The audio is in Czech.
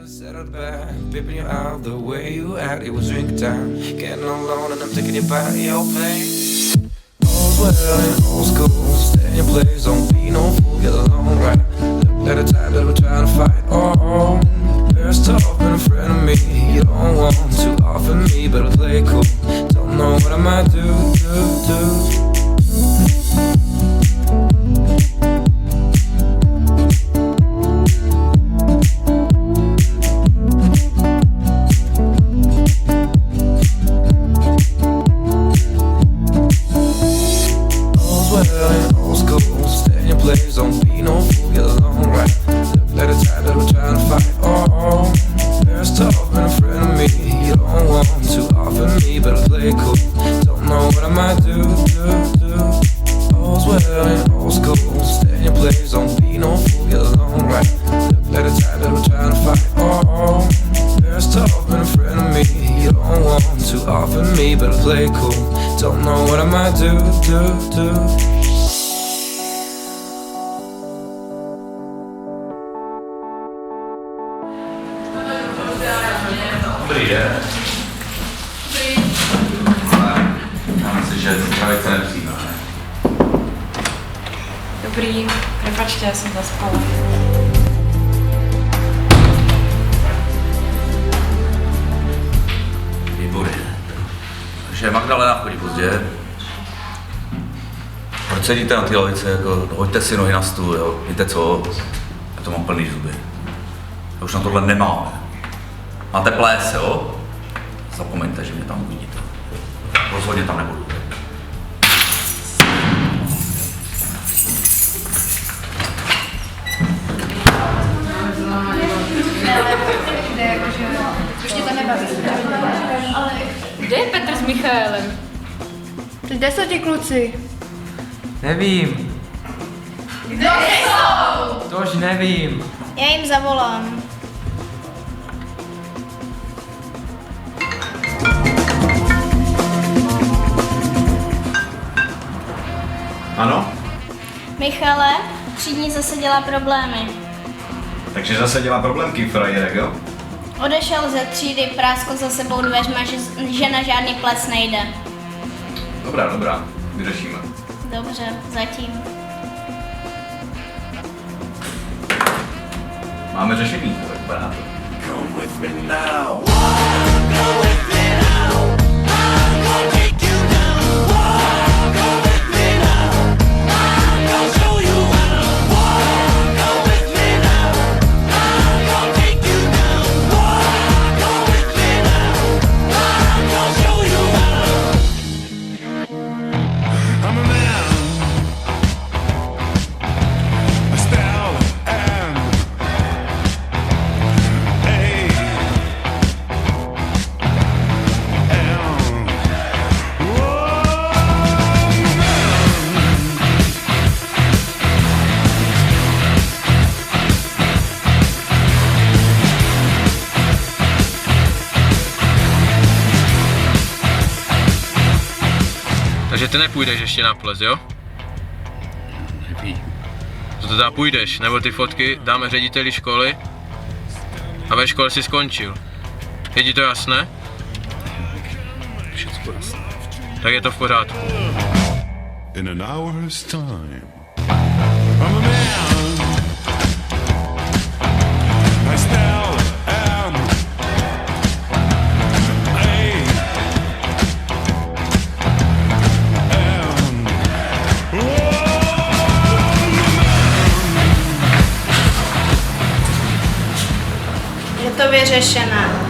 Settled back, pimping you out the way you act. It was drink time, getting alone, and I'm taking you back your place. All's well in old school, stay in your place, don't be no fool, get along right. Look at the time that we're trying to fight. Oh, there's tough in front of me. You don't want to offer me, but I'll play cool. Don't know what I might do. Don't be no fool, get along right. Look at the time that we're trying to fight. Oh, there's tough in front of me. You don't want to offer me, but I'll play cool. Don't know what I might do. All's well in old school, stay in your place. Don't be no fool, get along right. Look at the time that we're trying to fight. Oh, there's tough in front of me. You don't want to offer me, but I'll play cool. Don't know what I might do. Dobrý den. Mám si, že zpravice nepřijme, ne? Dobrý, prepačte, já jsem zaspala. Výborně. Takže Magdalena chodí pozdě. Proč sedíte na té lavice, jako hoďte si nohy na stůl, jo? Víte co? Já to mám plný zuby. Já už na tohle nemám. Máte plés, jo? Zapomeňte, že mě tam uvidíte. Rozhodně tam nebudu. Už mě to nebaví. Kde je Petr s Michaelem? Kde jsou ti kluci? Nevím. Kde jsou? Tož nevím. Já jim zavolám. Ano? Michale, třídní zase dělá problémy. Takže zase dělá problémky, frajerek, jo? Odešel ze třídy, práskl za sebou dveřma, že na žádný ples nejde. Dobrá, vyřešíme. Dobře, zatím. Máme řešení, tak vypadá to. Come with me now. Takže ty nepůjdeš ještě na ples, jo? Nevím. To teda půjdeš, nebo ty fotky dáme řediteli školy a ve škole si skončil. Je ti to jasné? Všecko jasné. Tak je to v pořádku. In an hour's time, I'm a man. I still am. Je to vyřešené.